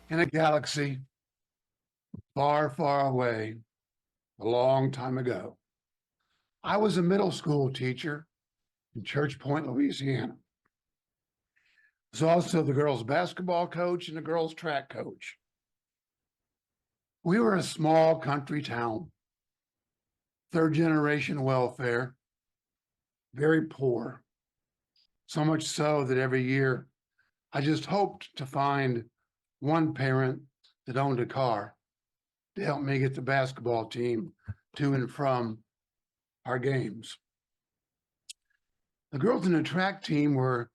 In a galaxy far, far away, a long time ago, I was a middle school teacher in Church Point, Louisiana. I was also the girls' basketball coach and the girls' track coach. We were a small country town, third generation welfare, very poor, so much so that every year I just hoped to find one parent that owned a car to help me get the basketball team to and from our games. The girls in the track team were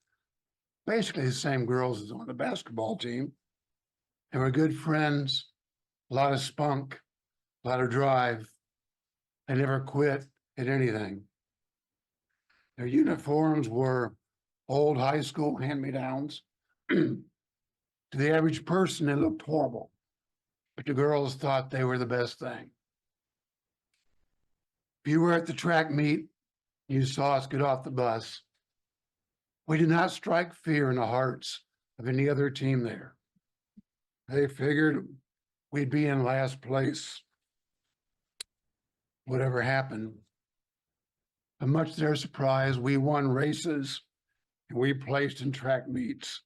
basically the same girls as on the basketball team. They were good friends, a lot of spunk, a lot of drive. They never quit at anything. Their uniforms were old high school hand-me-downs. To the average person, they looked horrible, but the girls thought they were the best thing. If you were at the track meet, you saw us get off the bus. We did not strike fear in the hearts of any other team there. They figured we'd be in last place, whatever happened. But much to their surprise, we won races and we placed in track meets.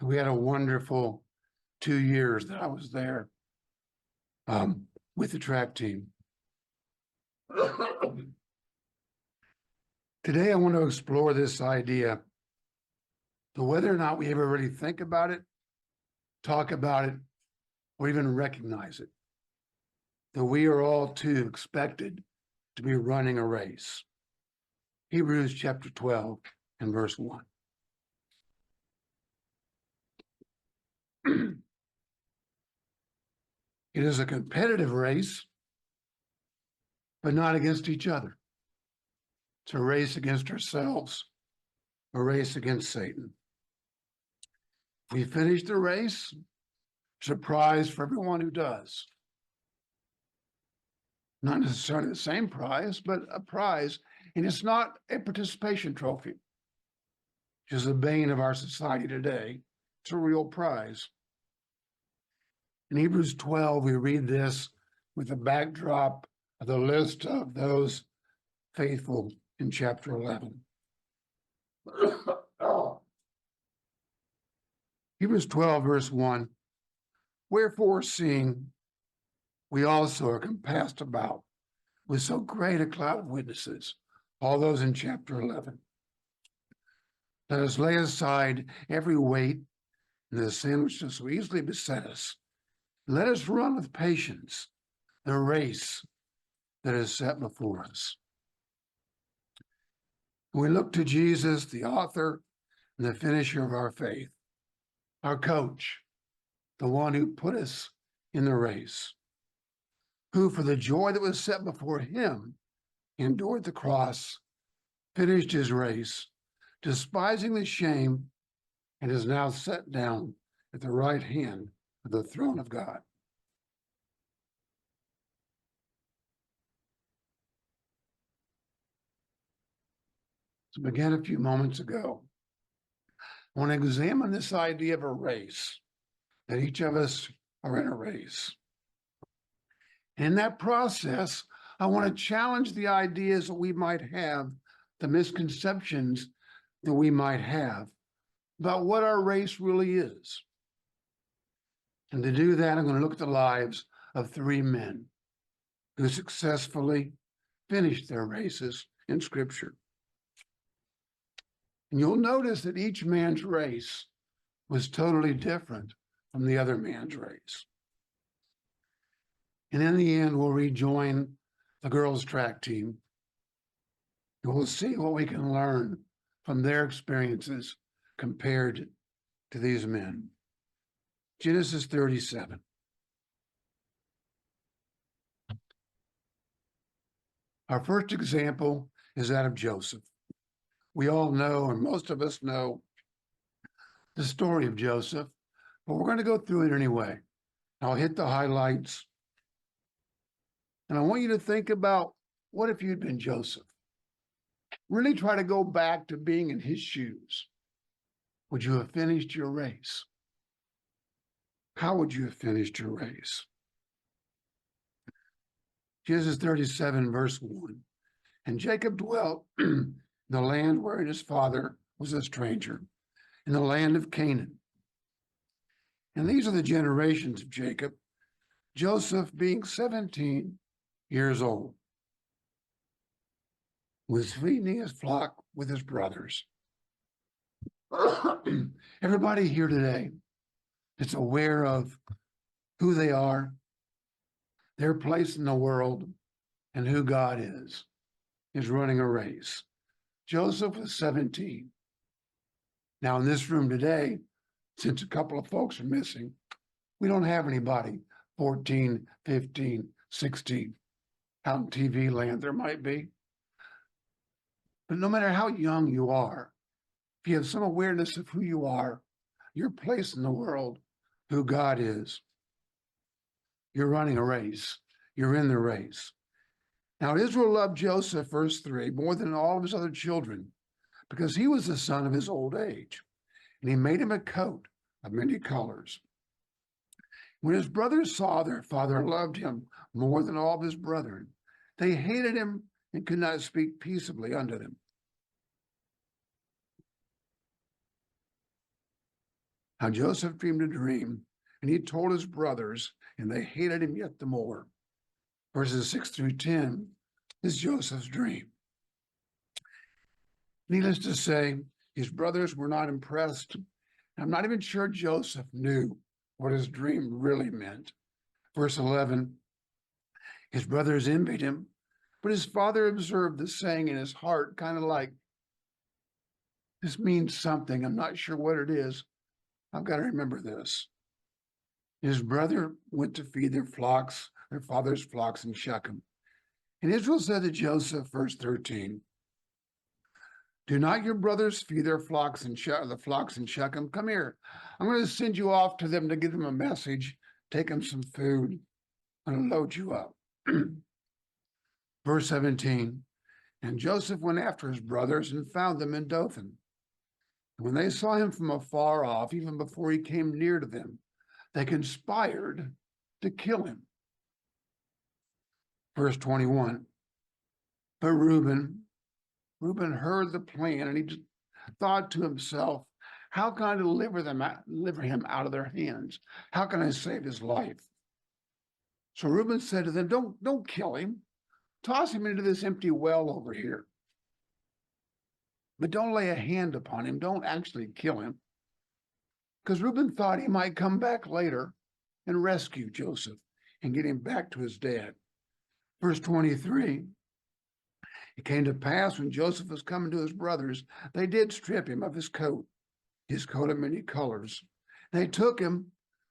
And we had a wonderful 2 years that I was there with the track team. Today, I want to explore this idea, to whether or not we ever really think about it, talk about it, or even recognize it, that we are all too expected to be running a race. Hebrews chapter 12 and verse 1. It is a competitive race, but not against each other. It's a race against ourselves, a race against Satan. If we finish the race, it's a prize for everyone who does. Not necessarily the same prize, but a prize. And it's not a participation trophy, which is the bane of our society today. It's a real prize. In Hebrews 12, we read this with the backdrop of the list of those faithful in chapter 11. Hebrews 12, verse 1. Wherefore, seeing we also are compassed about with so great a cloud of witnesses, all those in chapter 11. Let us lay aside every weight and the sin which does so easily beset us. Let us run with patience the race that is set before us. We look to Jesus, the author and the finisher of our faith, our coach, the one who put us in the race, who for the joy that was set before him endured the cross, finished his race, despising the shame, and is now set down at the right hand of the throne of God. To begin a few moments ago, I want to examine this idea of a race, that each of us are in a race. In that process, I want to challenge the ideas that we might have, the misconceptions that we might have about what our race really is. And to do that, I'm going to look at the lives of 3 men who successfully finished their races in Scripture. And you'll notice that each man's race was totally different from the other man's race. And in the end, we'll rejoin the girls' track team. And we'll see what we can learn from their experiences compared to these men. Genesis 37. Our first example is that of Joseph. We all know, or most of us know, the story of Joseph, but we're going to go through it anyway. I'll hit the highlights. And I want you to think about, what if you'd been Joseph? Really try to go back to being in his shoes. Would you have finished your race? how would you have finished your race? Genesis 37, verse 1. And Jacob dwelt in the land wherein his father was a stranger, in the land of Canaan. And these are the generations of Jacob, Joseph being 17 years old, was feeding his flock with his brothers. Everybody here today is aware of who they are, their place in the world, and who God is running a race. Joseph was 17. Now in this room today, since a couple of folks are missing, we don't have anybody 14, 15, 16. Out in TV land, there might be. But no matter how young you are, if you have some awareness of who you are, your place in the world, who God is, you're running a race. You're in the race. Now, Israel loved Joseph, verse 3, more than all of his other children, because he was the son of his old age. And he made him a coat of many colors. When his brothers saw their father loved him more than all of his brethren, they hated him and could not speak peaceably unto them. Now Joseph dreamed a dream, and he told his brothers, and they hated him yet the more. Verses 6 through 10 is Joseph's dream. Needless to say, his brothers were not impressed. I'm not even sure Joseph knew what his dream really meant. Verse 11, his brothers envied him, but his father observed the saying in his heart, kind of like, this means something. I'm not sure what it is. I've got to remember this. His brother went to feed their flocks, their father's flocks in Shechem. And Israel said to Joseph, verse 13, do not your brothers feed their flocks in the flocks in Shechem? Come here. I'm going to send you off to them to give them a message, take them some food, and load you up. Verse 17, and Joseph went after his brothers and found them in Dothan. And when they saw him from afar off, even before he came near to them, they conspired to kill him. Verse 21, but Reuben heard the plan, and he thought to himself, how can I deliver him out of their hands? How can I save his life? So Reuben said to them, don't kill him. Toss him into this empty well over here. But don't lay a hand upon him. Don't actually kill him. Because Reuben thought he might come back later and rescue Joseph and get him back to his dad. Verse 23, it came to pass when Joseph was coming to his brothers, they did strip him of his coat of many colors. They took him,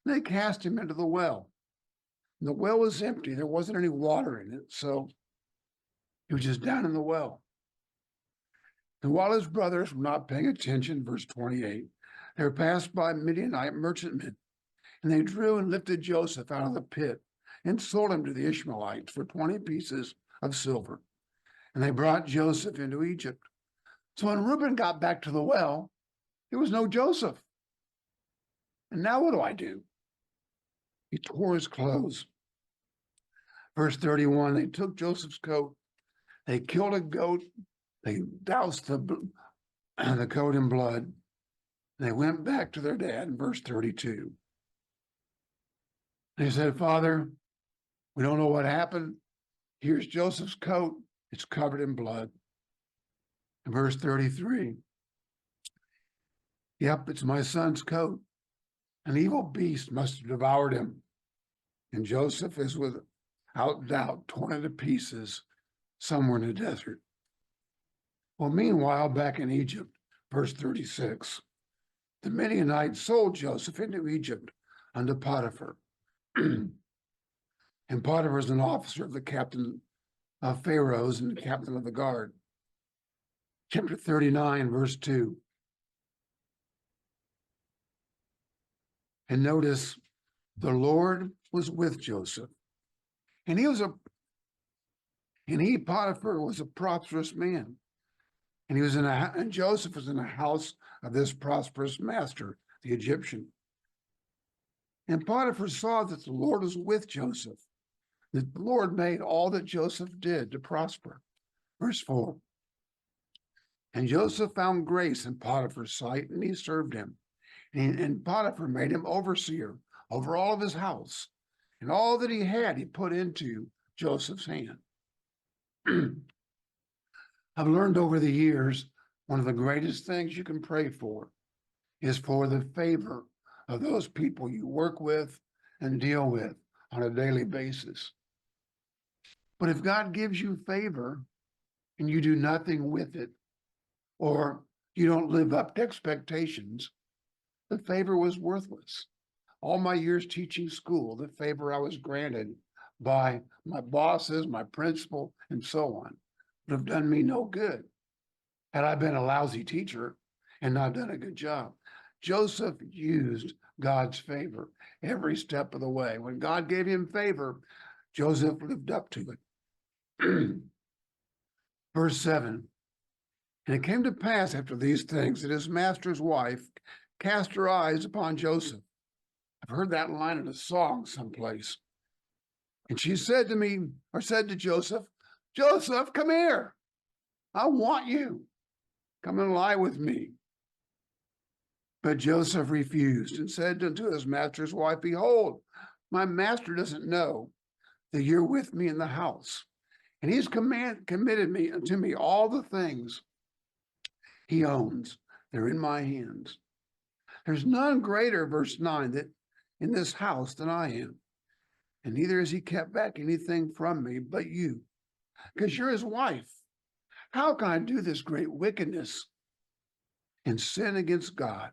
and they cast him into the well. And the well was empty. There wasn't any water in it, so he was just down in the well. And while his brothers were not paying attention, verse 28, there passed by Midianite merchantmen, and they drew and lifted Joseph out of the pit and sold him to the Ishmaelites for 20 pieces of silver. And they brought Joseph into Egypt. So when Reuben got back to the well, there was no Joseph. And now what do I do? He tore his clothes. Verse 31, they took Joseph's coat, they killed a goat, they doused the coat in blood, and they went back to their dad in verse 32. They said, Father, we don't know what happened. Here's Joseph's coat. It's covered in blood. In verse 33, yep, it's my son's coat. An evil beast must have devoured him. And Joseph is without doubt torn into pieces somewhere in the desert. Well, meanwhile, back in Egypt, verse 36, the Midianites sold Joseph into Egypt unto Potiphar. And Potiphar is an officer of the captain of Pharaoh's and the captain of the guard. Chapter 39, verse 2. And notice, the Lord was with Joseph. And Potiphar was a prosperous man. And and Joseph was in the house of this prosperous master, the Egyptian. And Potiphar saw that the Lord was with Joseph, that the Lord made all that Joseph did to prosper. Verse 4. And Joseph found grace in Potiphar's sight, and he served him. And Potiphar made him overseer over all of his house, and all that he had he put into Joseph's hand. I've learned over the years, one of the greatest things you can pray for is for the favor of those people you work with and deal with on a daily basis. But if God gives you favor and you do nothing with it, or you don't live up to expectations, the favor was worthless. All my years teaching school, the favor I was granted by my bosses, my principal, and so on, would have done me no good had I been a lousy teacher and not done a good job. Joseph used God's favor every step of the way. When God gave him favor, Joseph lived up to it. Verse 7, and it came to pass after these things that his master's wife cast her eyes upon Joseph. I've heard that line in a song someplace. And she said to me, or said to Joseph, Joseph, come here. I want you. Come and lie with me. But Joseph refused and said unto his master's wife, behold, my master doesn't know that you're with me in the house. And he's committed me unto me all the things he owns. They're in my hands. There's none greater, verse 9, that in this house than I am. And neither has he kept back anything from me but you, because you're his wife. How can I do this great wickedness and sin against God?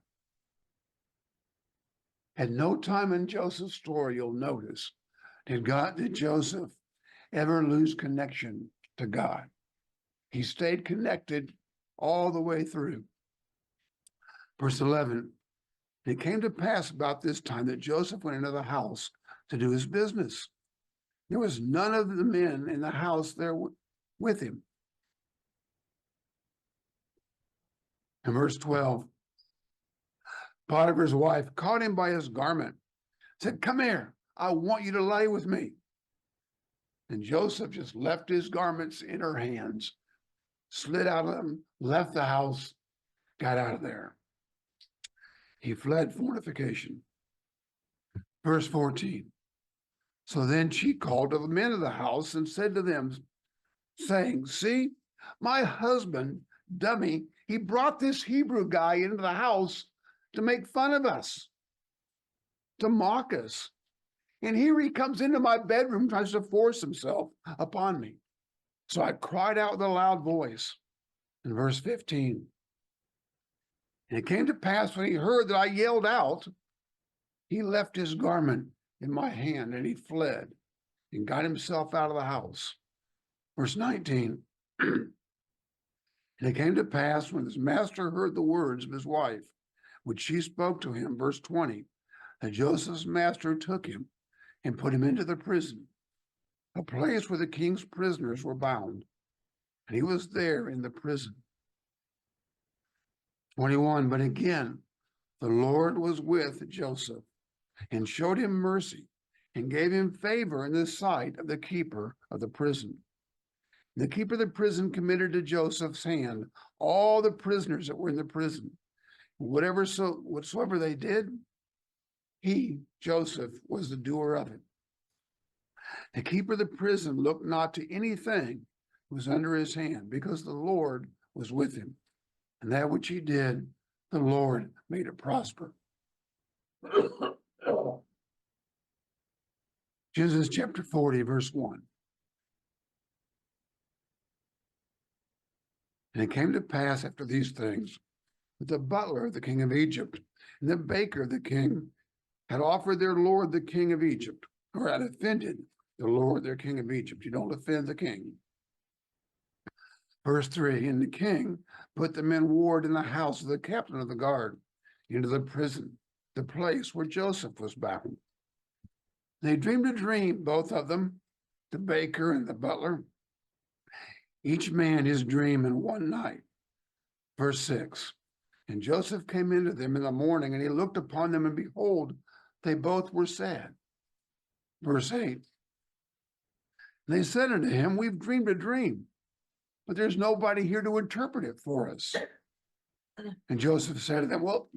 At no time in Joseph's story, you'll notice, did Joseph ever lose connection to God. He stayed connected all the way through. Verse 11, it came to pass about this time that Joseph went into the house to do his business. There was none of the men in the house there with him. In verse 12, Potiphar's wife caught him by his garment, said, come here, I want you to lay with me. And Joseph just left his garments in her hands, slid out of them, left the house, got out of there. He fled fornication. Verse 14. So then she called to the men of the house and said to them, saying, see, my husband, dummy, he brought this Hebrew guy into the house to make fun of us, to mock us. And here he comes into my bedroom, tries to force himself upon me. So I cried out with a loud voice. In verse 15, and it came to pass when he heard that I yelled out, he left his garment in my hand and he fled and got himself out of the house. Verse 19, and it came to pass when his master heard the words of his wife, which she spoke to him, verse 20, that Joseph's master took him and put him into the prison, a place where the king's prisoners were bound. And he was there in the prison. 21, but again, the Lord was with Joseph and showed him mercy and gave him favor in the sight of the keeper of the prison. The keeper of the prison committed to Joseph's hand all the prisoners that were in the prison. Whatsoever they did, he, Joseph, was the doer of it. The keeper of the prison looked not to anything that was under his hand, because the Lord was with him. And that which he did, the Lord made it prosper. Genesis chapter 40, verse 1. And it came to pass after these things that the butler of the king of Egypt and the baker of the king had offered their lord the king of Egypt, or had offended the lord their king of Egypt. You don't offend the king. Verse 3, and the king put them in ward in the house of the captain of the guard, into the prison, the place where Joseph was bound. They dreamed a dream, both of them, the baker and the butler, each man his dream in one night. Verse 6, and Joseph came into them in the morning, and he looked upon them, and behold, they both were sad. Verse 8. They said unto him, we've dreamed a dream, but there's nobody here to interpret it for us. And Joseph said to them, well,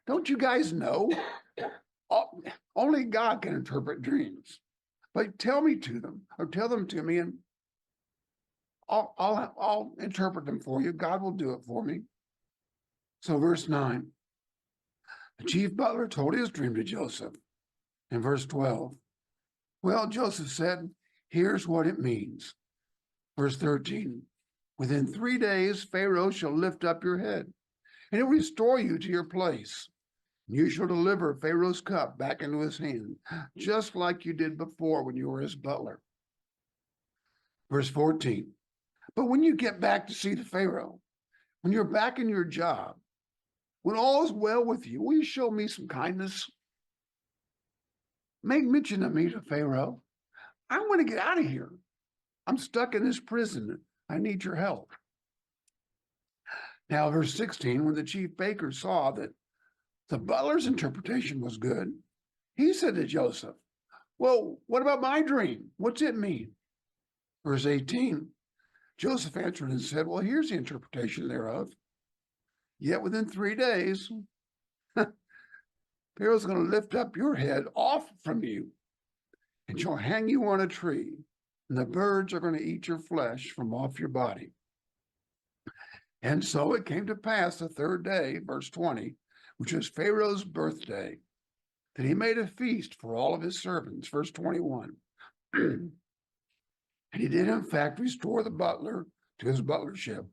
don't you guys know? Only God can interpret dreams. But tell me to them, or tell them to me, and I'll interpret them for you. God will do it for me. So verse 9, the chief butler told his dream to Joseph. In verse 12, well, Joseph said, here's what it means. Verse 13, within 3 days, Pharaoh shall lift up your head, and he'll restore you to your place. You shall deliver Pharaoh's cup back into his hand, just like you did before when you were his butler. Verse 14, but when you get back to see the Pharaoh, when you're back in your job, when all is well with you, will you show me some kindness? Make mention of me to Pharaoh. I want to get out of here. I'm stuck in this prison. I need your help. Now, verse 16, when the chief baker saw that the butler's interpretation was good, he said to Joseph, well, what about my dream? What's it mean? Verse 18, Joseph answered and said, well, here's the interpretation thereof. Yet within 3 days, Pharaoh's going to lift up your head off from you and shall hang you on a tree, and the birds are going to eat your flesh from off your body. And so it came to pass the 3rd day, verse 20, which was Pharaoh's birthday, that he made a feast for all of his servants, verse 21. And he did in fact restore the butler to his butlership.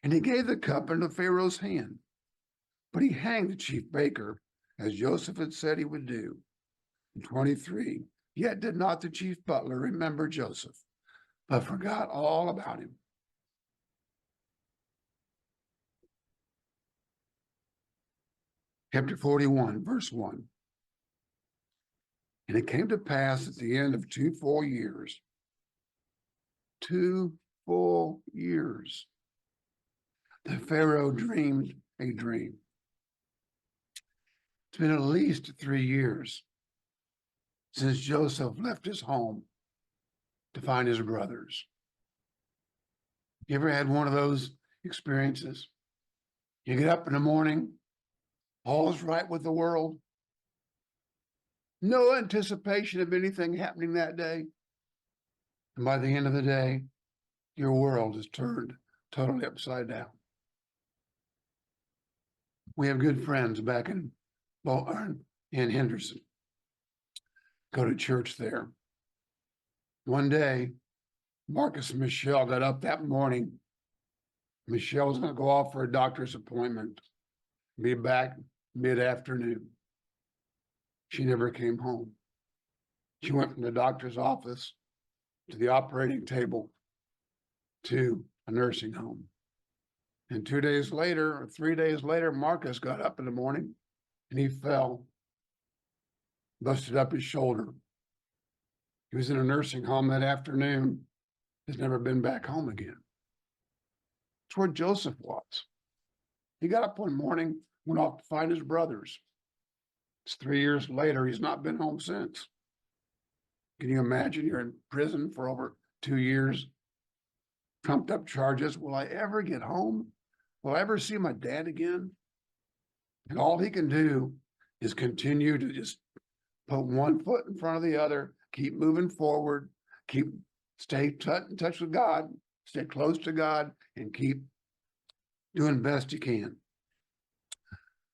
And he gave the cup into Pharaoh's hand, but he hanged the chief baker, as Joseph had said he would do. In 23, yet did not the chief butler remember Joseph, but forgot all about him. Chapter 41, verse 1. And it came to pass at the end of 2 full years, 2 full years, that Pharaoh dreamed a dream. It's been at least 3 years since Joseph left his home to find his brothers. You ever had one of those experiences? You get up in the morning, all's right with the world, no anticipation of anything happening that day. And by the end of the day, your world is turned totally upside down. We have good friends back in Henderson. Go to church there. One day, Marcus and Michelle got up that morning. Michelle was going to go off for a doctor's appointment, be back mid-afternoon. She never came home. She went from the doctor's office to the operating table to a nursing home. And 2 days later, or 3 days later, Marcus got up in the morning and he fell, busted up his shoulder. He was in a nursing home that afternoon, has never been back home again. It's where Joseph was. He got up one morning, went off to find his brothers. It's 3 years later, he's not been home since. Can you imagine you're in prison for over 2 years, trumped up charges? Will I ever get home? Will I ever see my dad again? And all he can do is continue to just put one foot in front of the other, keep moving forward, stay in touch with God, stay close to God, and keep doing best he can.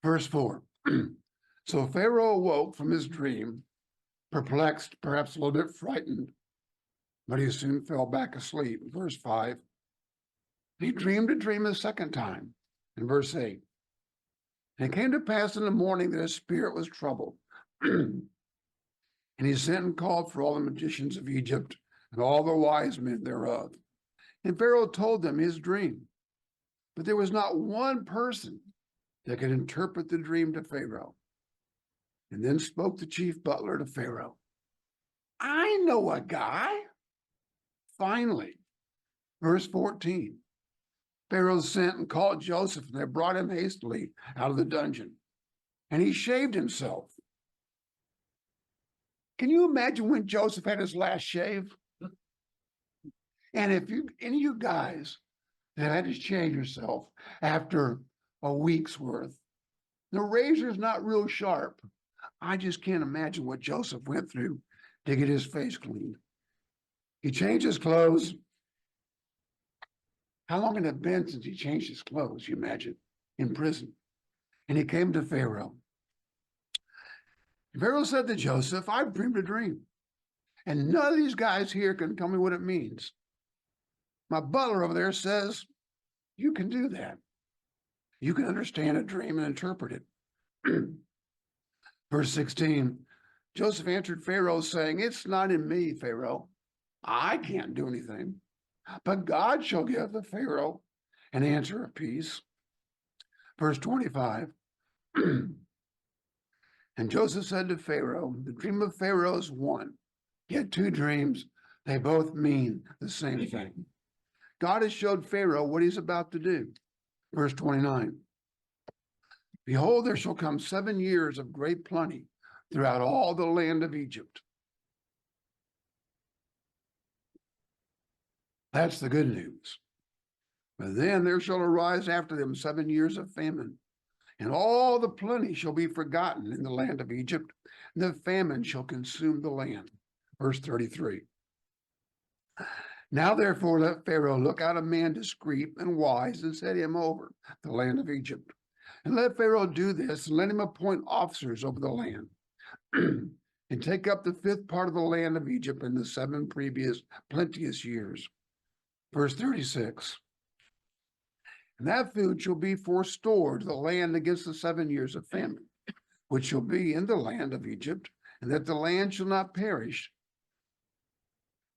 Verse 4. So Pharaoh awoke from his dream, perplexed, perhaps a little bit frightened, but he soon fell back asleep. Verse 5. He dreamed a dream a second time. In verse 8. And it came to pass in the morning that his spirit was troubled. And he sent and called for all the magicians of Egypt and all the wise men thereof. And Pharaoh told them his dream. But there was not one person that could interpret the dream to Pharaoh. And then spoke the chief butler to Pharaoh. I know a guy. Finally, verse 14. Pharaoh sent and called Joseph, and they brought him hastily out of the dungeon. and he shaved himself. Can you imagine when Joseph had his last shave? And if any of you guys that had to shave yourself after a week's worth, the razor's not real sharp. I just can't imagine what Joseph went through to get his face cleaned. He changed his clothes. How long had it been since he changed his clothes, you imagine, in prison? And he came to Pharaoh. Pharaoh said to Joseph, I've dreamed a dream, and none of these guys here can tell me what it means. My butler over there says, you can do that. You can understand a dream and interpret it. Verse 16, Joseph answered Pharaoh, saying, it's not in me, Pharaoh. I can't do anything, but God shall give the Pharaoh an answer of peace. Verse 25, and Joseph said to Pharaoh, the dream of Pharaoh is one, yet two dreams, they both mean the same thing. God has showed Pharaoh what he's about to do. Verse 29, behold, there shall come 7 years of great plenty throughout all the land of Egypt. That's the good news. But then there shall arise after them 7 years of famine, and all the plenty shall be forgotten in the land of Egypt, and the famine shall consume the land. Verse 33. Now therefore let Pharaoh look out a man discreet and wise, and set him over the land of Egypt. And let Pharaoh do this, and let him appoint officers over the land, and take up the 5th part of the land of Egypt in the 7 previous plenteous years. Verse 36. And that food shall be forestored to the land against the 7 years of famine, which shall be in the land of Egypt, and that the land shall not perish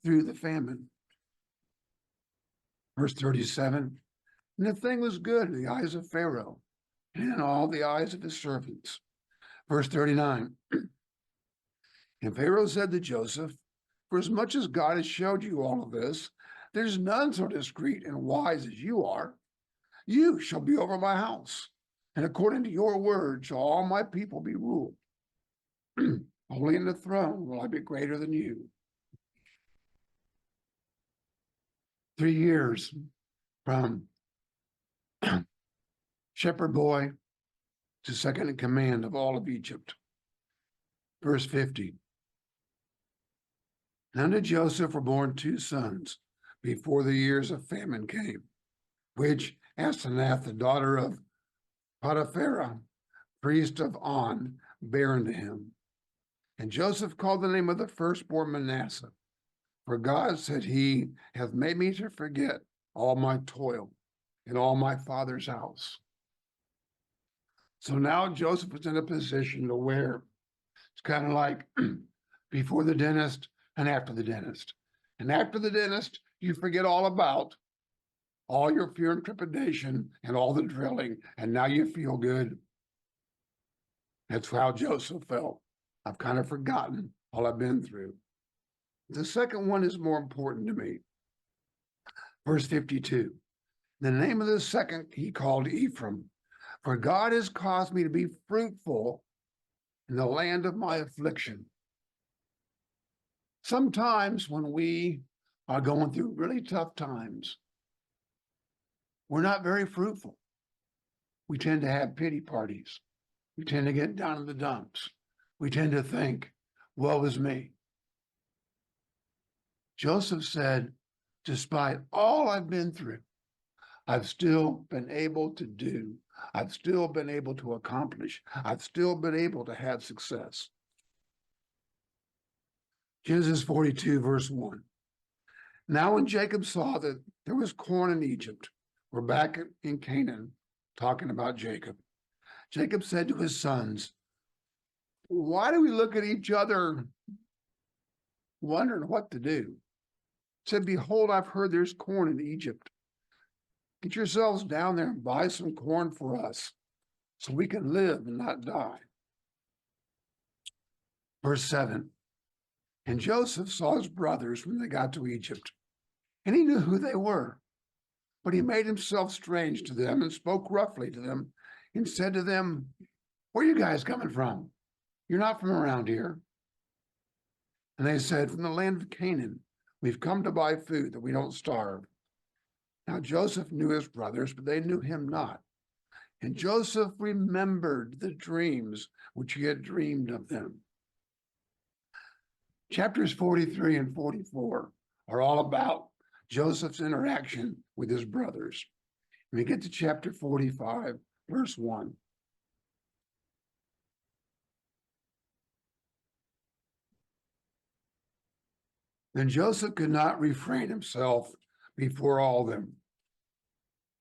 through the famine. Verse 37, and the thing was good in the eyes of Pharaoh, and in all the eyes of his servants. Verse 39, and Pharaoh said to Joseph, for as much as God has showed you all of this, there's none so discreet and wise as you are. You shall be over my house, and according to your word shall all my people be ruled. Only in the throne will I be greater than you. 3 years from shepherd boy to second in command of all of Egypt. Verse 50. And unto Joseph were born 2 sons before the years of famine came, which Asenath, the daughter of Potiphera, priest of On, bare unto him. And Joseph called the name of the firstborn Manasseh, for God, said he, hath made me to forget all my toil in all my father's house. So now Joseph was in a position to where it's kind of like before the dentist and after the dentist. And after the dentist, you forget all about all your fear and trepidation and all the drilling, and now you feel good. That's how Joseph felt. I've kind of forgotten all I've been through. The second one is more important to me. Verse 52, the name of the second he called Ephraim, for God has caused me to be fruitful in the land of my affliction. Sometimes when we are going through really tough times, we're not very fruitful. We tend to have pity parties. We tend to get down in the dumps. We tend to think, woe is me. Joseph said, despite all I've been through, I've still been able to do. I've still been able to accomplish. I've still been able to have success. Genesis 42, verse 1. Now when Jacob saw that there was corn in Egypt, we're back in Canaan, talking about Jacob. Jacob said to his sons, why do we look at each other wondering what to do? He said, behold, I've heard there's corn in Egypt. Get yourselves down there and buy some corn for us so we can live and not die. Verse 7, and Joseph saw his brothers when they got to Egypt, and he knew who they were. But he made himself strange to them and spoke roughly to them and said to them, where are you guys coming from? You're not from around here. And they said, from the land of Canaan, we've come to buy food that we don't starve. Now Joseph knew his brothers, but they knew him not. And Joseph remembered the dreams which he had dreamed of them. Chapters 43 and 44 are all about Joseph's interaction with his brothers. When we get to chapter 45, verse 1. Then Joseph could not refrain himself before all them,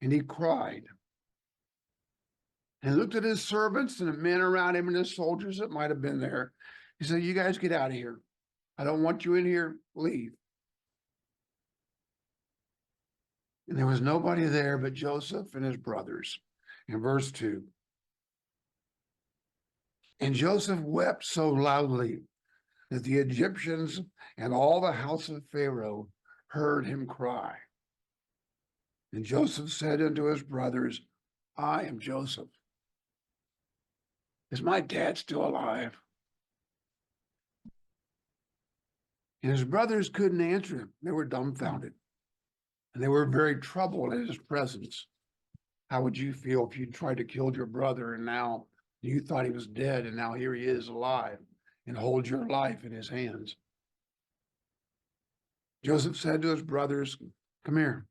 and he cried. And looked at his servants and the men around him and his soldiers that might have been there. He said, you guys get out of here. I don't want you in here. Leave. And there was nobody there but Joseph and his brothers. In verse 2. And Joseph wept so loudly that the Egyptians and all the house of Pharaoh heard him cry. And Joseph said unto his brothers, I am Joseph. Is my dad still alive? And his brothers couldn't answer him. They were dumbfounded. And they were very troubled at his presence. How would you feel if you tried to kill your brother and now you thought he was dead and now here he is alive and holds your life in his hands? Joseph said to his brothers, come here.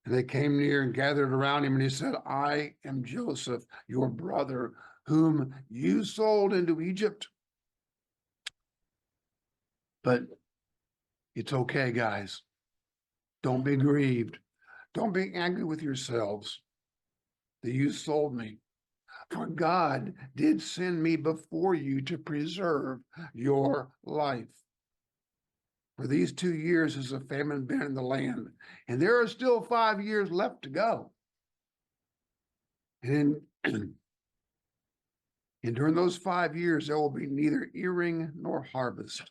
And they came near and gathered around him, and he said, I am Joseph, your brother, whom you sold into Egypt. But it's okay, guys. Don't be grieved. Don't be angry with yourselves that you sold me. For God did send me before you to preserve your life. For these 2 years has a famine been in the land, and there are still 5 years left to go. And during those 5 years, there will be neither earing nor harvest.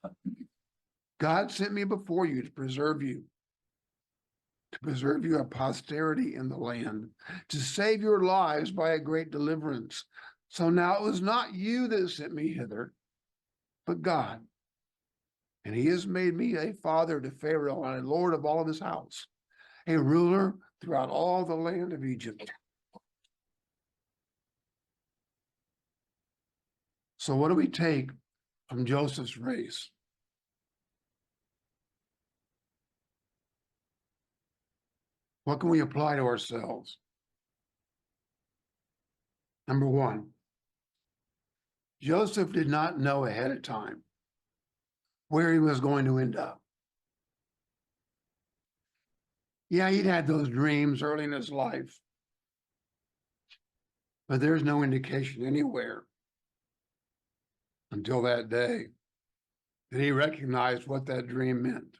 God sent me before you to preserve you a posterity in the land, to save your lives by a great deliverance. So now it was not you that sent me hither, but God. And he has made me a father to Pharaoh and a lord of all of his house, a ruler throughout all the land of Egypt. So what do we take from Joseph's race? What can we apply to ourselves? Number one, Joseph did not know ahead of time where he was going to end up. Yeah, he'd had those dreams early in his life, but there's no indication anywhere until that day that he recognized what that dream meant.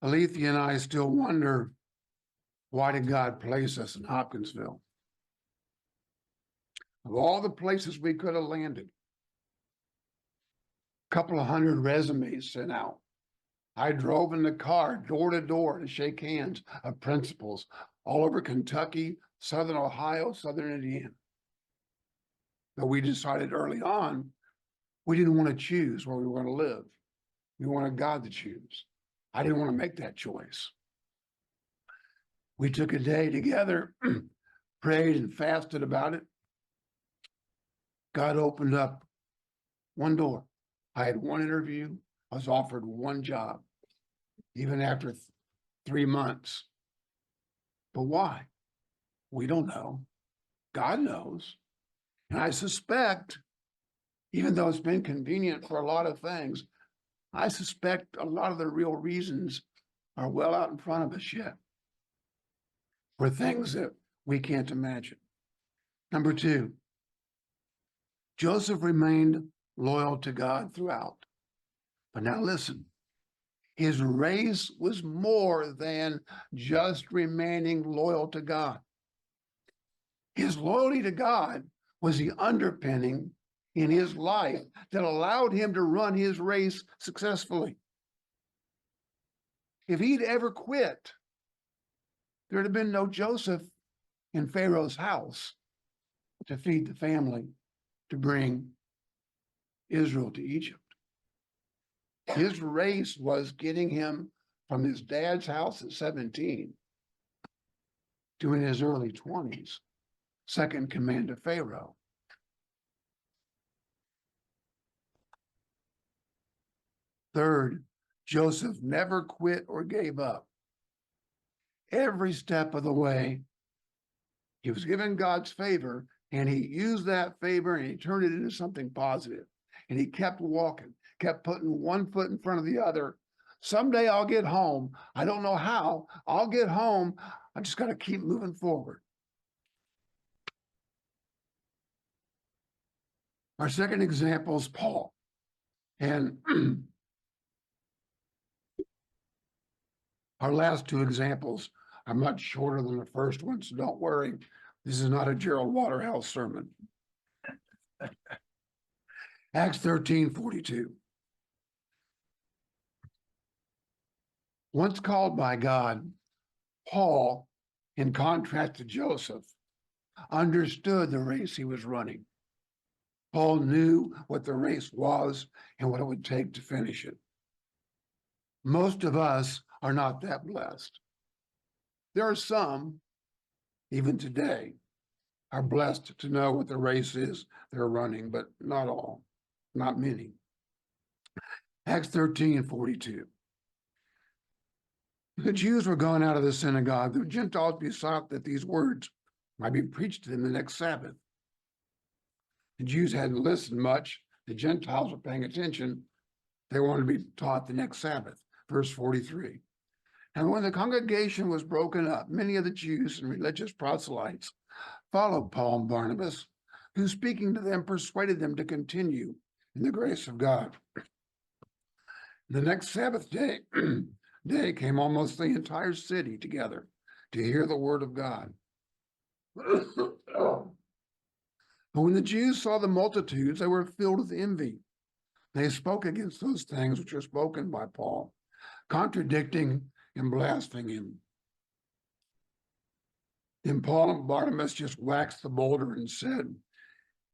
Alethea and I still wonder, why did God place us in Hopkinsville? Of all the places we could have landed, a couple of hundred resumes sent out. I drove in the car door to door to shake hands of principals all over Kentucky, Southern Ohio, Southern Indiana. But we decided early on, we didn't want to choose where we were going to live. We wanted God to choose. I didn't want to make that choice. We took a day together, prayed and fasted about it. God opened up one door. I had one interview. I was offered one job, even after 3 months. But why? We don't know. God knows. And I suspect, even though it's been convenient for a lot of things, I suspect a lot of the real reasons are well out in front of us yet, for things that we can't imagine. Number two, Joseph remained loyal to God throughout. But now listen, his race was more than just remaining loyal to God. His loyalty to God was the underpinning in his life that allowed him to run his race successfully. If he'd ever quit, there'd have been no Joseph in Pharaoh's house to feed the family to bring Israel to Egypt. His race was getting him from his dad's house at 17 to in his early 20s, second command of Pharaoh. Third, Joseph never quit or gave up. Every step of the way, he was given God's favor, and he used that favor and he turned it into something positive. And he kept walking, kept putting one foot in front of the other. Someday I'll get home. I don't know how. I'll get home. I just got to keep moving forward. Our second example is Paul. And our last two examples are much shorter than the first one, so don't worry. This is not a Gerald Waterhouse sermon. Acts 13:42. Once called by God, Paul, in contrast to Joseph, understood the race he was running. Paul knew what the race was and what it would take to finish it. Most of us are not that blessed. There are some, even today, are blessed to know what the race is they're running, but not all, not many. Acts 13:42. The Jews were gone out of the synagogue. The Gentiles besought that these words might be preached to them the next Sabbath. The Jews hadn't listened much. The Gentiles were paying attention. They wanted to be taught the next Sabbath. Verse 43. And when the congregation was broken up, many of the Jews and religious proselytes followed Paul and Barnabas, who, speaking to them, persuaded them to continue in the grace of God. The next Sabbath day, came almost the entire city together to hear the word of God. But when the Jews saw the multitudes, they were filled with envy. They spoke against those things which were spoken by Paul, contradicting and blaspheming him. Then Paul and Barnabas just waxed the bolder and said,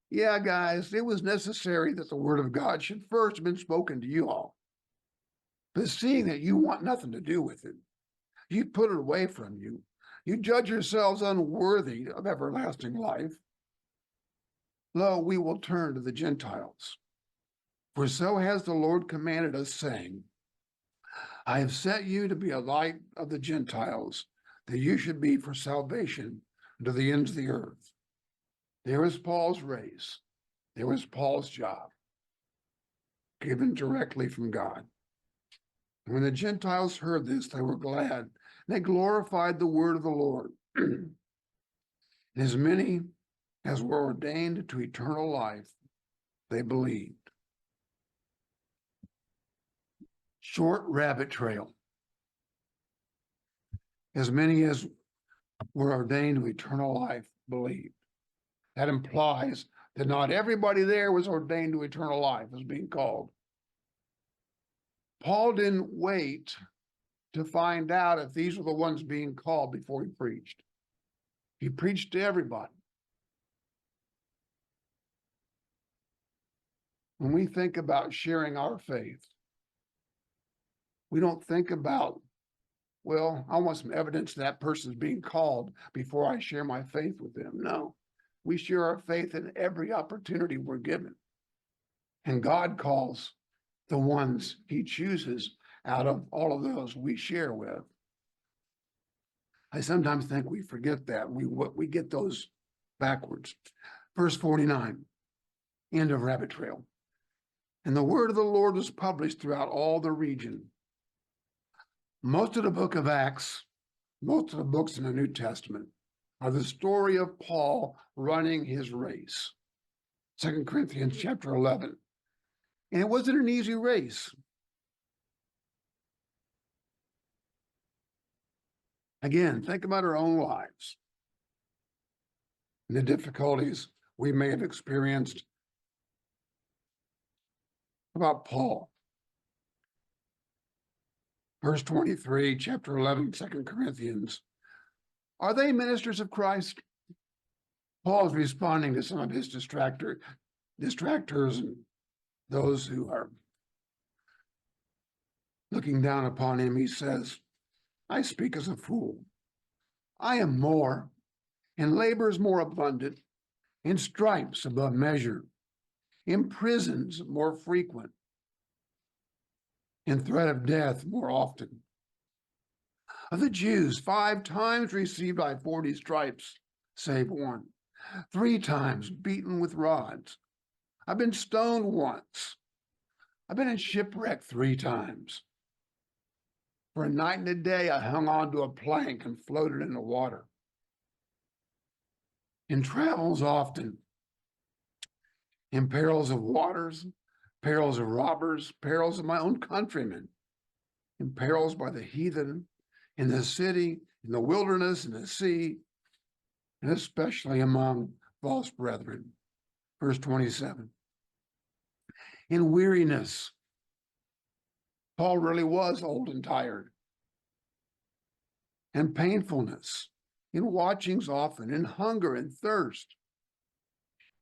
yeah, guys, it was necessary that the word of God should first have been spoken to you all. But seeing that you want nothing to do with it, you put it away from you, you judge yourselves unworthy of everlasting life, lo, we will turn to the Gentiles. For so has the Lord commanded us, saying, I have set you to be a light of the Gentiles, that you should be for salvation to the ends of the earth. There was Paul's race. There was Paul's job, given directly from God. And when the Gentiles heard this, they were glad. They glorified the word of the Lord. And as many as were ordained to eternal life, they believed. Short rabbit trail. As many as were ordained to eternal life believed. That implies that not everybody there was ordained to eternal life as being called. Paul didn't wait to find out if these were the ones being called before he preached. He preached to everybody. When we think about sharing our faith, we don't think about, well, I want some evidence that person's being called before I share my faith with them. No, we share our faith in every opportunity we're given. And God calls the ones he chooses out of all of those we share with. I sometimes think we forget that. We get those backwards. Verse 49, end of rabbit trail. And the word of the Lord was published throughout all the region. Most of the book of Acts, most of the books in the New Testament are the story of Paul running his race. 2 Corinthians chapter 11. And it wasn't an easy race. Again, think about our own lives and the difficulties we may have experienced. About Paul. Verse 23, chapter 11, 2 Corinthians. Are they ministers of Christ? Paul's responding to some of his distractors and those who are looking down upon him. He says, I speak as a fool. I am more, in labors more abundant, in stripes above measure, in prisons more frequent, in threat of death more often. Of the Jews, 5 times received I 40 stripes, save one. 3 times beaten with rods. I've been stoned once. I've been in shipwreck 3 times. For a night and a day, I hung onto a plank and floated in the water. In travels often, in perils of waters, perils of robbers, perils of my own countrymen, in perils by the heathen, in the city, in the wilderness, in the sea, and especially among false brethren. Verse 27. In weariness, Paul really was old and tired. And painfulness, in watchings often, in hunger and thirst,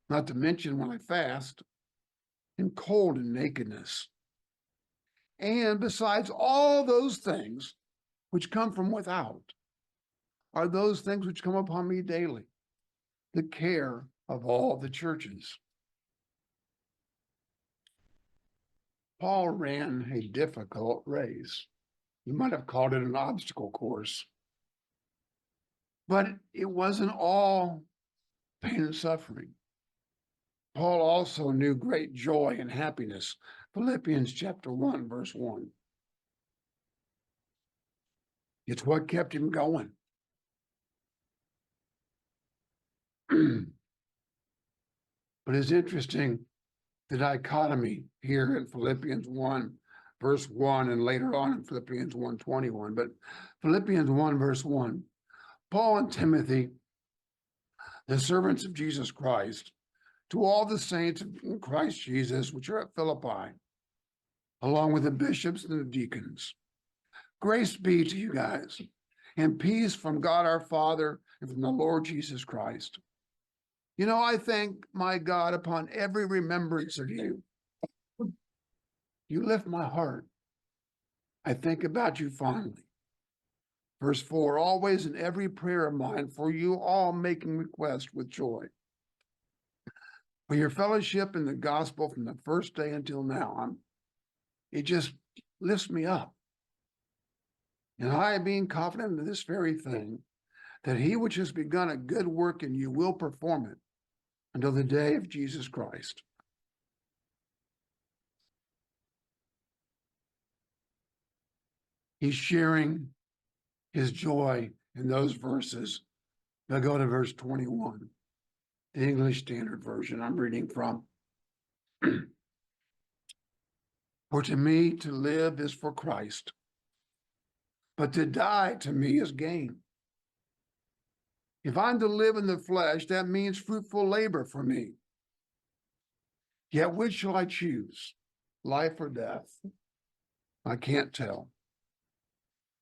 not to mention when I fast, in cold and nakedness. And besides all those things which come from without, are those things which come upon me daily, the care of all the churches. Paul ran a difficult race. You might have called it an obstacle course. But it wasn't all pain and suffering. Paul also knew great joy and happiness. Philippians chapter 1, verse 1. It's what kept him going. But it's interesting, the dichotomy here in Philippians 1, verse 1, and later on in Philippians 1:21. But Philippians 1, verse 1, Paul and Timothy, the servants of Jesus Christ, to all the saints in Christ Jesus, which are at Philippi, along with the bishops and the deacons. Grace be to you guys, and peace from God our Father and from the Lord Jesus Christ. You know, I thank my God upon every remembrance of you. You lift my heart. I think about you fondly. Verse 4, always in every prayer of mine for you all making request with joy. For your fellowship in the gospel from the first day until now, it just lifts me up. And I, being confident of this very thing, that he which has begun a good work in you will perform it until the day of Jesus Christ. He's sharing his joy in those verses. Now go to verse 21, the English Standard Version I'm reading from. For to me to live is for Christ, but to die to me is gain. If I'm to live in the flesh, that means fruitful labor for me. Yet which shall I choose, life or death? I can't tell.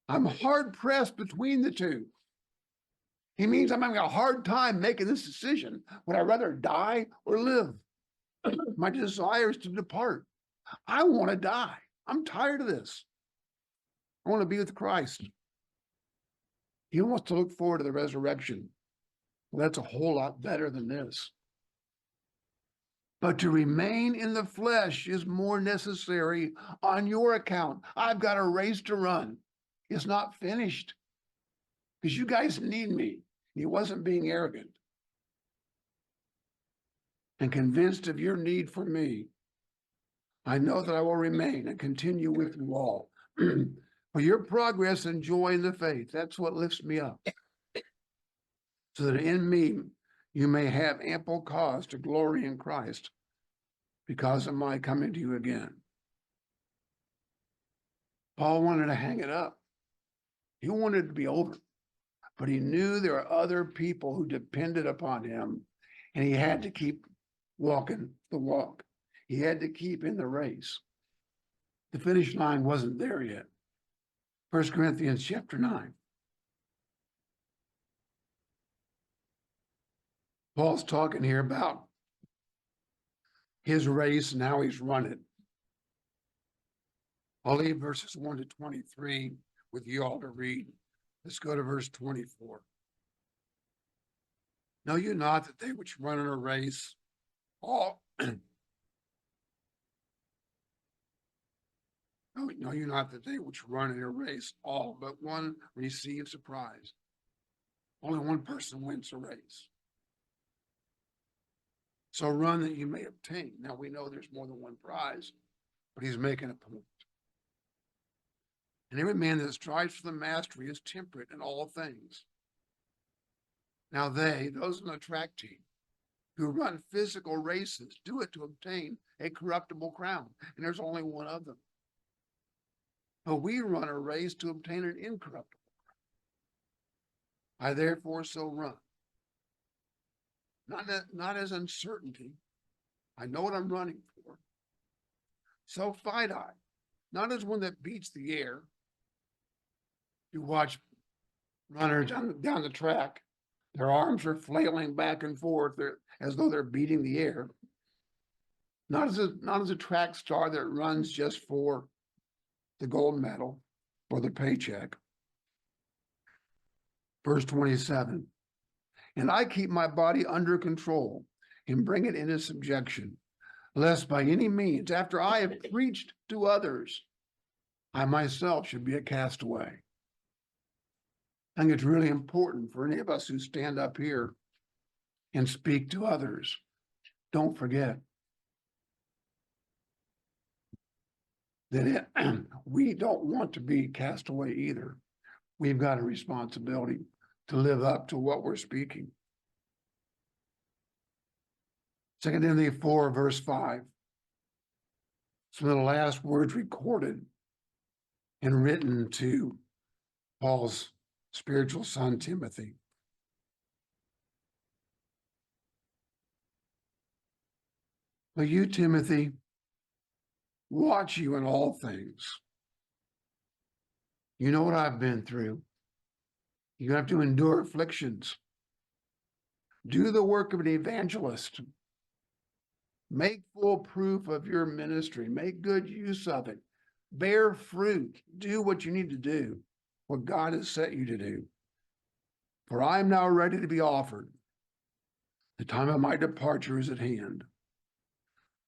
I'm hard pressed between the two. He means I'm having a hard time making this decision. Would I rather die or live? My desire is to depart. I want to die. I'm tired of this. I want to be with Christ. He wants to look forward to the resurrection. Well, that's a whole lot better than this. But to remain in the flesh is more necessary on your account. I've got a race to run. It's not finished because you guys need me. He wasn't being arrogant and convinced of your need for me. I know that I will remain and continue with you all for your progress and joy in the faith. That's what lifts me up. So that in me you may have ample cause to glory in Christ because of my coming to you again. Paul wanted to hang it up. He wanted it to be over. But he knew there are other people who depended upon him, and he had to keep walking the walk. He had to keep in the race. The finish line wasn't there yet. 1 Corinthians chapter 9. Paul's talking here about his race and how he's run it. I'll leave verses 1 to 23 with you all to read. Let's go to verse 24. Know you not that they which run in a race all know you not that they which run in a race all but one receives a prize. Only one person wins a race. So run that you may obtain. Now we know there's more than one prize, but he's making a point. And every man that strives for the mastery is temperate in all things. Now those in the track team who run physical races, do it to obtain a corruptible crown. And there's only one of them. But we run a race to obtain an incorruptible crown. I therefore so run. Not as uncertainty. I know what I'm running for. So fight I, not as one that beats the air. You watch runners down the track, their arms are flailing back and forth as though they're beating the air. Not as a track star that runs just for the gold medal or the paycheck. Verse 27, and I keep my body under control and bring it into subjection, lest by any means, after I have preached to others, I myself should be a castaway. I think it's really important for any of us who stand up here and speak to others. Don't forget that we don't want to be cast away either. We've got a responsibility to live up to what we're speaking. 2 Timothy 4, verse 5. Some of the last words recorded and written to Paul's spiritual son, Timothy. But you, Timothy, watch you in all things. You know what I've been through. You have to endure afflictions. Do the work of an evangelist. Make full proof of your ministry. Make good use of it. Bear fruit. Do what you need to do, what God has set you to do. For I am now ready to be offered. The time of my departure is at hand.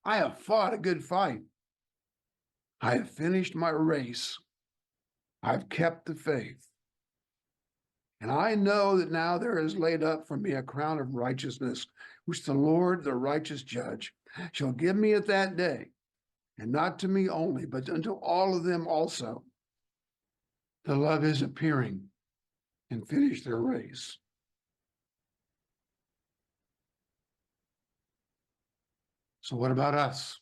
I have fought a good fight. I have finished my race. I've kept the faith. And I know that now there is laid up for me a crown of righteousness, which the Lord, the righteous judge, shall give me at that day, and not to me only, but unto all of them also, that love is appearing and finish their race. So what about us?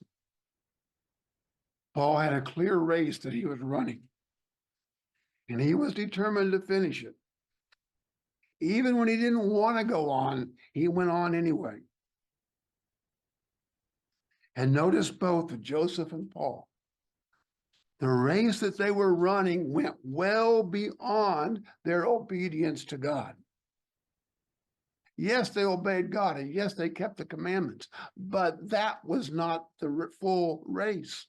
Paul had a clear race that he was running, and he was determined to finish it. Even when he didn't want to go on, he went on anyway. And notice both Joseph and Paul. The race that they were running went well beyond their obedience to God. Yes, they obeyed God, and yes, they kept the commandments, but that was not the full race.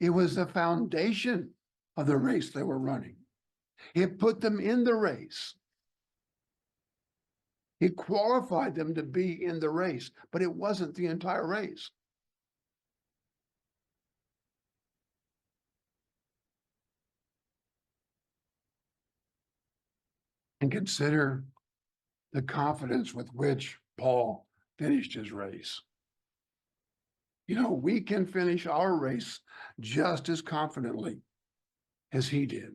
It was the foundation of the race they were running. It put them in the race. It qualified them to be in the race, but it wasn't the entire race. And consider the confidence with which Paul finished his race. You know, we can finish our race just as confidently as he did.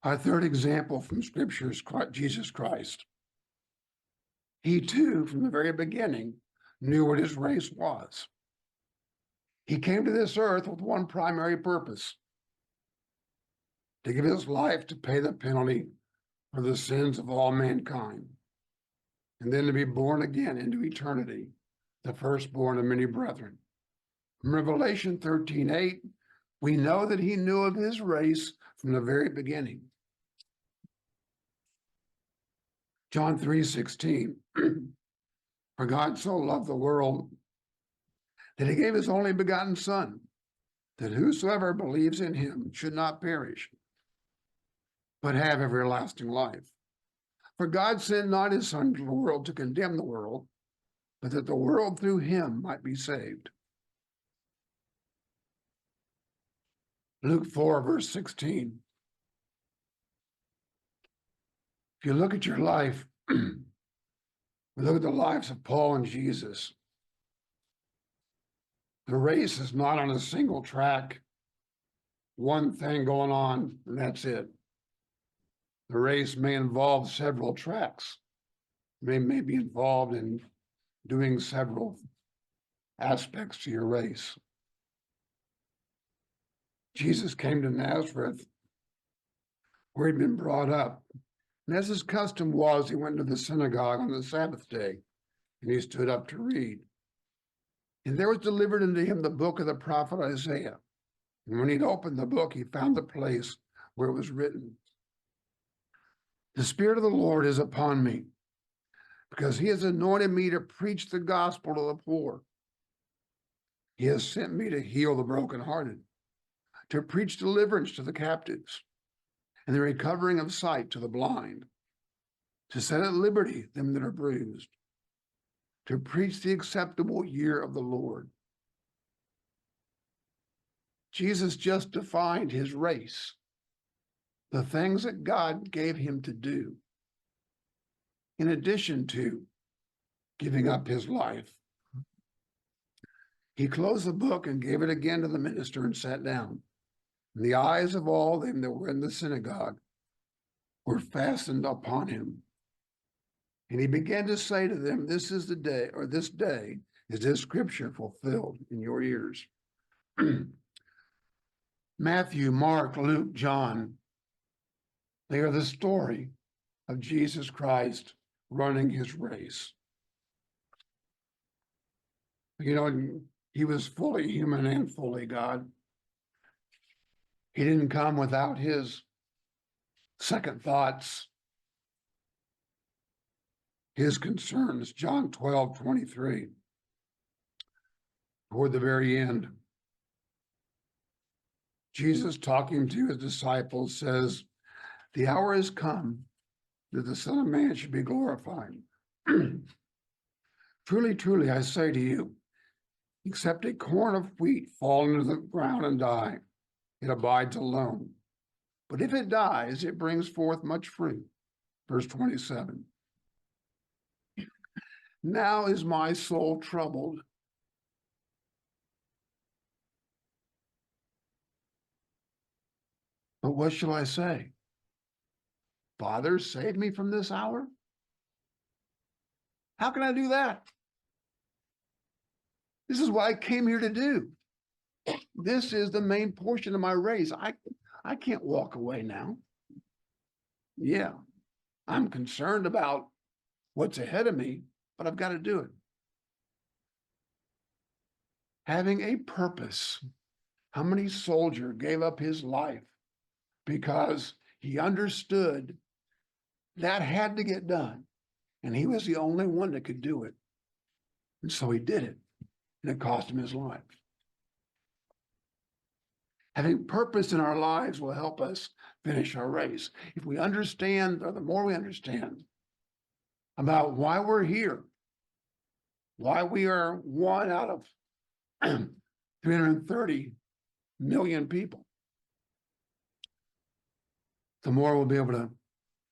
Our third example from Scripture is Jesus Christ. He too, from the very beginning, knew what his race was. He came to this earth with one primary purpose: to give his life to pay the penalty for the sins of all mankind, and then to be born again into eternity, the firstborn of many brethren. From Revelation 13:8, we know that he knew of his race from the very beginning. John 3:16. For God so loved the world that he gave his only begotten Son, that whosoever believes in him should not perish, but have everlasting life. For God sent not his Son to the world to condemn the world, but that the world through him might be saved. Luke 4, verse 16. If you look at your life, look at the lives of Paul and Jesus. The race is not on a single track, one thing going on, and that's it. The race may involve several tracks, may be involved in doing several aspects to your race. Jesus came to Nazareth, where he'd been brought up. And as his custom was, he went to the synagogue on the Sabbath day, and he stood up to read. And there was delivered unto him the book of the prophet Isaiah. And when he'd opened the book, he found the place where it was written, the Spirit of the Lord is upon me, because he has anointed me to preach the gospel to the poor. He has sent me to heal the brokenhearted, to preach deliverance to the captives, and the recovering of sight to the blind, to set at liberty them that are bruised, to preach the acceptable year of the Lord. Jesus just defined his race, the things that God gave him to do, in addition to giving up his life. He closed the book and gave it again to the minister and sat down. And the eyes of all them that were in the synagogue were fastened upon him. And he began to say to them, this is the day, or this day is this scripture fulfilled in your ears. Matthew, Mark, Luke, John, they are the story of Jesus Christ running his race. You know, he was fully human and fully God. He didn't come without his second thoughts, his concerns. John 12:23, toward the very end, Jesus, talking to his disciples, says, the hour has come that the Son of Man should be glorified. Truly, truly, I say to you, except a corn of wheat fall into the ground and die, it abides alone. But if it dies, it brings forth much fruit. Verse 27. Now is my soul troubled. But what shall I say? Father, save me from this hour? How can I do that? This is what I came here to do. This is the main portion of my race. I can't walk away now. Yeah, I'm concerned about what's ahead of me, but I've got to do it. Having a purpose. How many soldier gave up his life because he understood that had to get done, and he was the only one that could do it. And so he did it, and it cost him his life. Having purpose in our lives will help us finish our race. If we understand, or the more we understand about why we're here, why we are one out of 330 million people, the more we'll be able to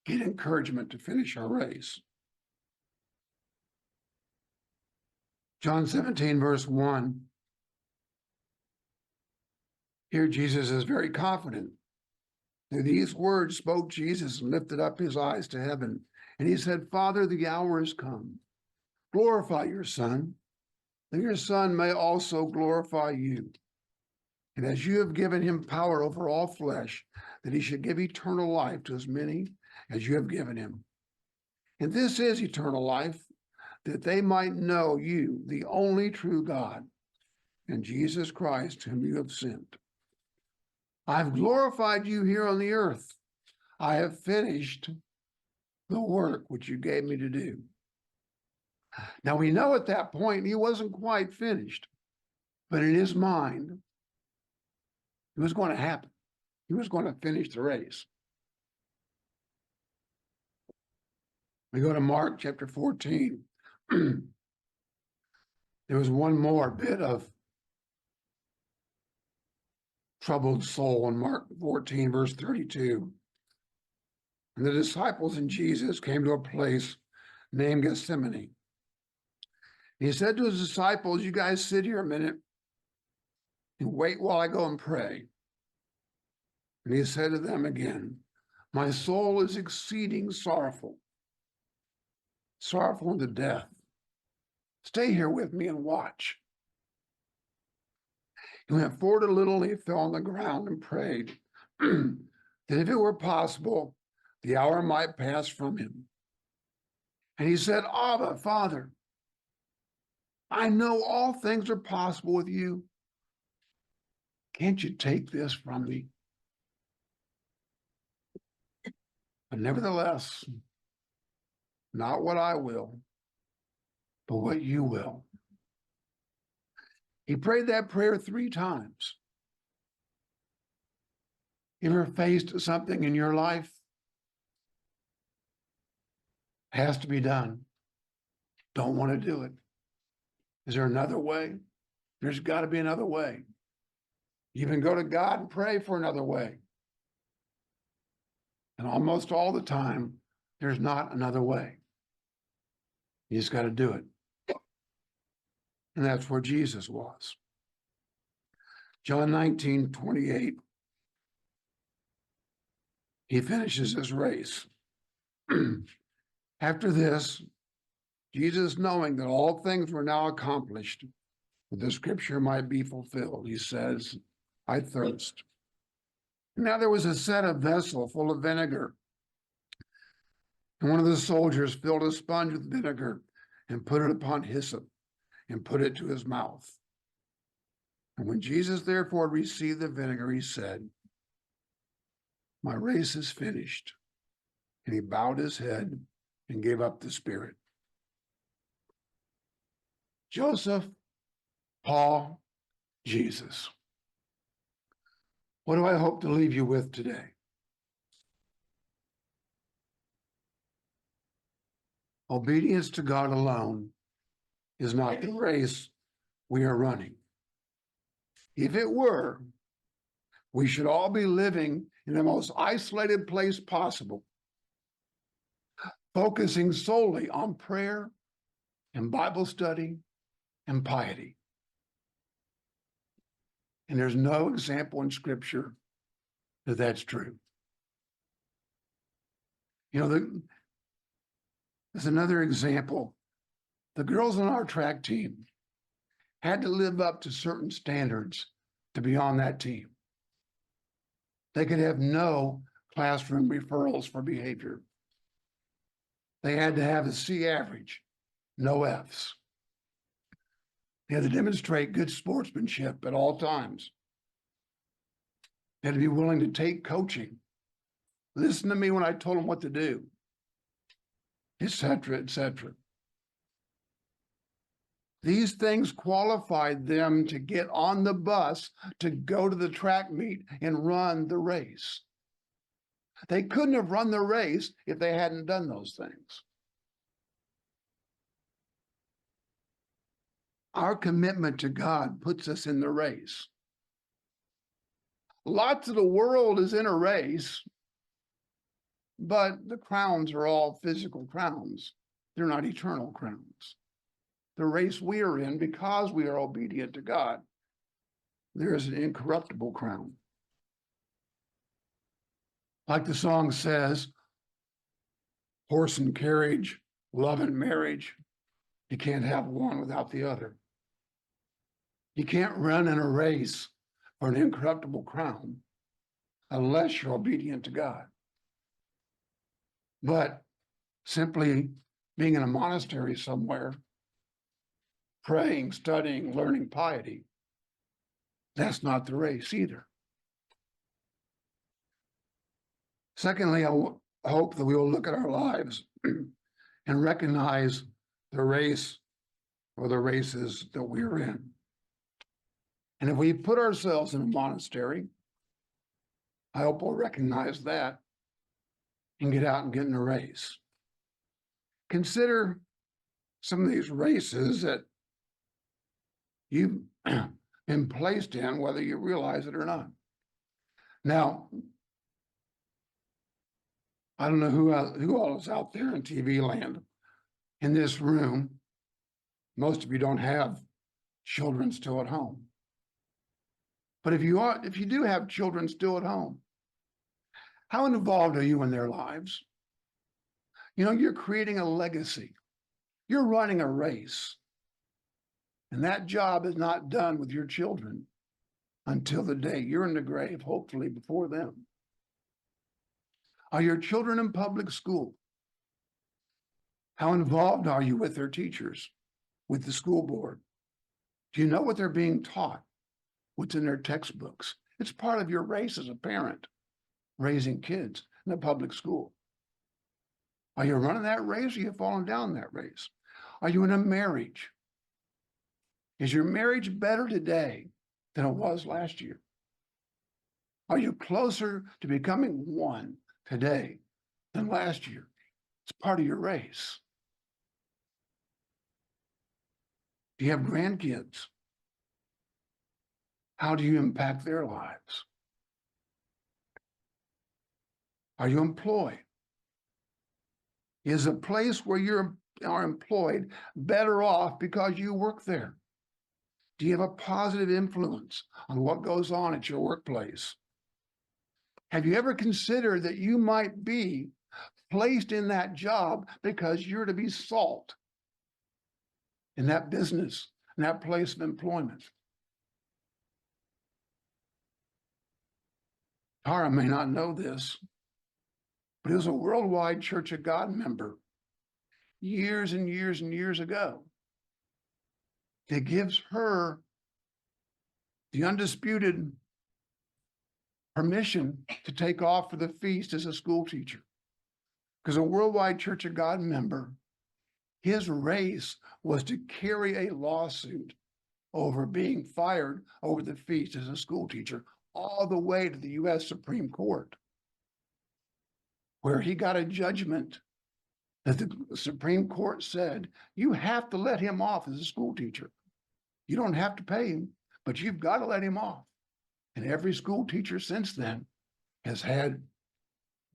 get encouragement to finish our race. John 17, verse 1. Here Jesus is very confident. Through these words spoke Jesus and lifted up his eyes to heaven. And he said, Father, the hour is come. Glorify your Son, that your Son may also glorify you. And as you have given him power over all flesh, that he should give eternal life to as many as you have given him. And this is eternal life, that they might know you, the only true God, and Jesus Christ, whom you have sent. I've glorified you here on the earth. I have finished the work which you gave me to do. Now we know at that point he wasn't quite finished, but in his mind, it was going to happen. He was going to finish the race. We go to Mark chapter 14. There was one more bit of troubled soul in Mark 14, verse 32. And the disciples and Jesus came to a place named Gethsemane. He said to his disciples, you guys sit here a minute and wait while I go and pray. And he said to them again, my soul is exceeding sorrowful, sorrowful unto death. Stay here with me and watch. He went forward a little, and he fell on the ground and prayed that if it were possible, the hour might pass from him. And he said, Abba, Father, I know all things are possible with you. Can't you take this from me? But nevertheless, not what I will, but what you will. He prayed that prayer 3 times. You ever faced something in your life? Has to be done. Don't want to do it. Is there another way? There's got to be another way. You even go to God and pray for another way. And almost all the time, there's not another way. You just got to do it. And that's where Jesus was. John 19:28. He finishes his race. After this, Jesus, knowing that all things were now accomplished, that the scripture might be fulfilled, he says, I thirst. Now there was set a vessel full of vinegar. And one of the soldiers filled a sponge with vinegar and put it upon hyssop and put it to his mouth. And when Jesus therefore received the vinegar, he said, my race is finished. And he bowed his head and gave up the spirit. Joseph, Paul, Jesus. What do I hope to leave you with today? Obedience to God alone is not the race we are running. If it were, we should all be living in the most isolated place possible, focusing solely on prayer and Bible study and piety. And there's no example in Scripture that that's true. You know, there's another example. The girls on our track team had to live up to certain standards to be on that team. They could have no classroom referrals for behavior. They had to have a C average, no Fs. They had to demonstrate good sportsmanship at all times. They had to be willing to take coaching, listen to me when I told them what to do, etc., etc. These things qualified them to get on the bus to go to the track meet and run the race. They couldn't have run the race if they hadn't done those things. Our commitment to God puts us in the race. Lots of the world is in a race, but the crowns are all physical crowns. They're not eternal crowns. The race we are in, because we are obedient to God, there is an incorruptible crown. Like the song says, horse and carriage, love and marriage, you can't have one without the other. You can't run in a race for an incorruptible crown unless you're obedient to God. But simply being in a monastery somewhere, praying, studying, learning piety, that's not the race either. Secondly, hope that we will look at our lives and recognize the race or the races that we're in. And if we put ourselves in a monastery, I hope we'll recognize that and get out and get in a race. Consider some of these races that you've been placed in, whether you realize it or not. Now, I don't know who all is out there in TV land. In this room, most of you don't have children still at home. But if you do have children still at home, how involved are you in their lives? You know, you're creating a legacy. You're running a race. And that job is not done with your children until the day you're in the grave, hopefully before them. Are your children in public school? How involved are you with their teachers, with the school board? Do you know what they're being taught? What's in their textbooks? It's part of your race as a parent, raising kids in a public school. Are you running that race or are you falling down that race? Are you in a marriage? Is your marriage better today than it was last year? Are you closer to becoming one today than last year? It's part of your race. Do you have grandkids? How do you impact their lives? Are you employed? Is a place where you are employed better off because you work there? Do you have a positive influence on what goes on at your workplace? Have you ever considered that you might be placed in that job because you're to be salt in that business, in that place of employment? Tara may not know this, but he was a worldwide Church of God member years and years and years ago. That gives her the undisputed permission to take off for the feast as a school teacher. Because a worldwide Church of God member, his race was to carry a lawsuit over being fired over the feast as a school teacher all the way to the U.S. Supreme Court, where he got a judgment that the Supreme Court said, you have to let him off as a school teacher. You don't have to pay him, but you've got to let him off. And every school teacher since then has had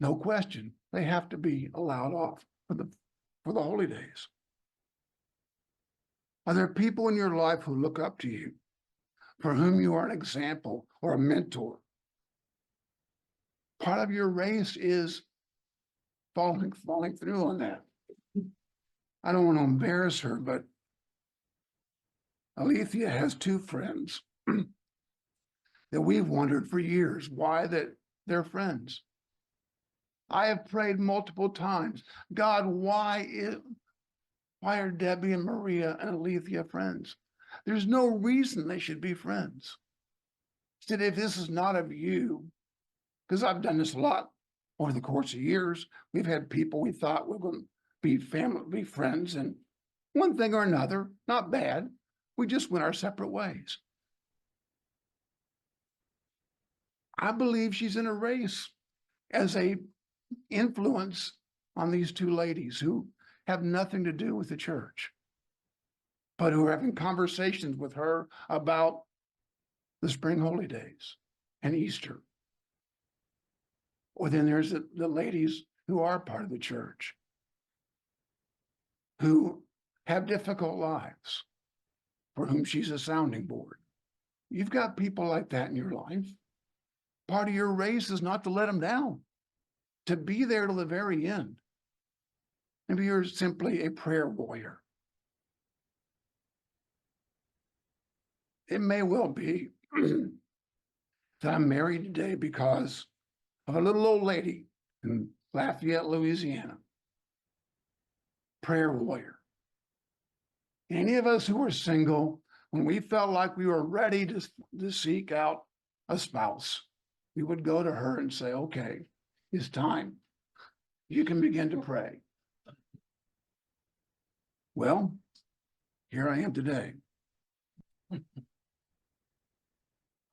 no question, they have to be allowed off for the holy days. Are there people in your life who look up to you, for whom you are an example or a mentor? Part of your race is falling through on that. I don't want to embarrass her, but Alethea has two friends that we've wondered for years why that they're friends. I have prayed multiple times, God, why are Debbie and Maria and Alethea friends? There's no reason they should be friends. Instead, if this is not of you, because I've done this a lot over the course of years, we've had people we thought were going to be family, be friends, and one thing or another, not bad, we just went our separate ways. I believe she's in a race as a influence on these two ladies who have nothing to do with the church, but who are having conversations with her about the spring holy days and Easter. Or then there's the ladies who are part of the church, who have difficult lives, for whom she's a sounding board. You've got people like that in your life. Part of your race is not to let them down, to be there till the very end. Maybe you're simply a prayer warrior. It may well be that I'm married today because of a little old lady in Lafayette, Louisiana. Prayer warrior. Any of us who are single, when we felt like we were ready to seek out a spouse, we would go to her and say, okay, it's time. you can begin to pray. Well, here I am today.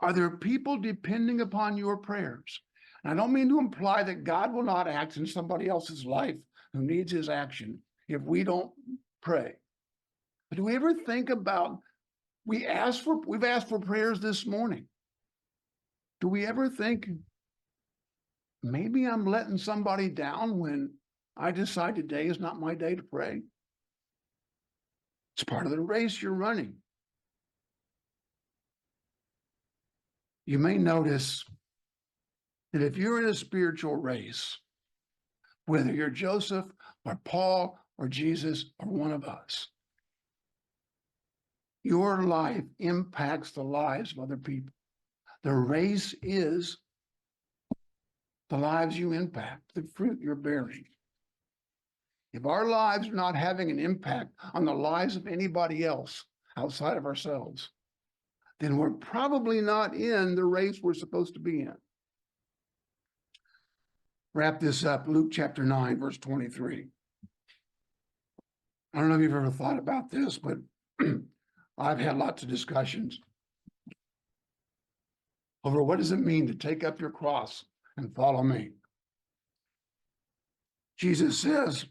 Are there people depending upon your prayers? And I don't mean to imply that God will not act in somebody else's life who needs his action if we don't pray. But do we ever think about, we've asked for prayers this morning. Do we ever think, maybe I'm letting somebody down when I decide today is not my day to pray? It's part of the race you're running. You may notice that if you're in a spiritual race, whether you're Joseph or Paul or Jesus or one of us, your life impacts the lives of other people. The race is the lives you impact, the fruit you're bearing. If our lives are not having an impact on the lives of anybody else outside of ourselves, then we're probably not in the race we're supposed to be in. Wrap this up, Luke chapter 9, verse 23. I don't know if you've ever thought about this, but I've had lots of discussions over what does it mean to take up your cross and follow me. Jesus says,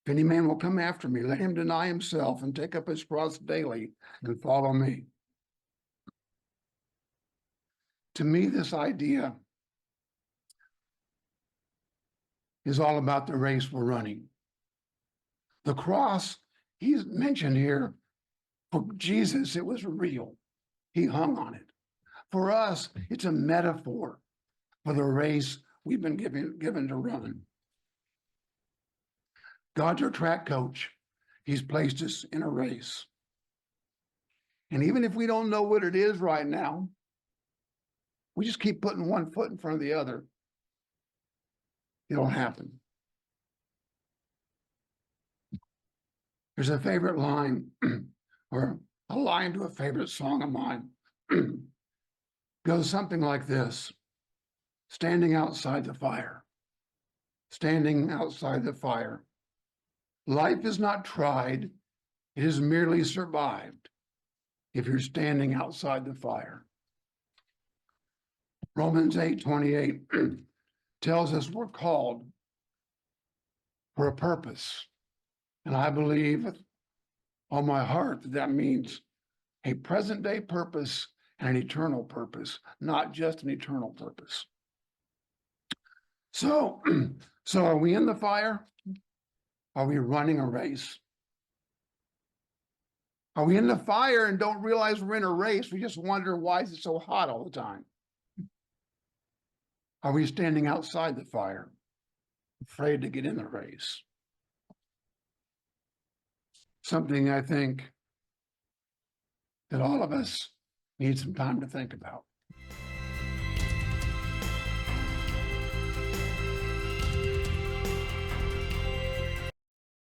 if any man will come after me, let him deny himself and take up his cross daily and follow me. To me, this idea is all about the race we're running. The cross, he's mentioned here, for Jesus, it was real. He hung on it. For us, it's a metaphor for the race we've been given to run. God's our track coach. He's placed us in a race. And even if we don't know what it is right now, we just keep putting one foot in front of the other. It'll happen. There's a favorite line or a line to a favorite song of mine. Goes something like this: standing outside the fire, standing outside the fire. Life is not tried, it is merely survived if you're standing outside the fire. Romans 8:28 tells us we're called for a purpose. And I believe with all my heart that that means a present day purpose and an eternal purpose, not just an eternal purpose. So are we in the fire? Are we running a race? Are we in the fire and don't realize we're in a race? We just wonder, why is it so hot all the time? Are we standing outside the fire, afraid to get in the race? Something I think that all of us need some time to think about.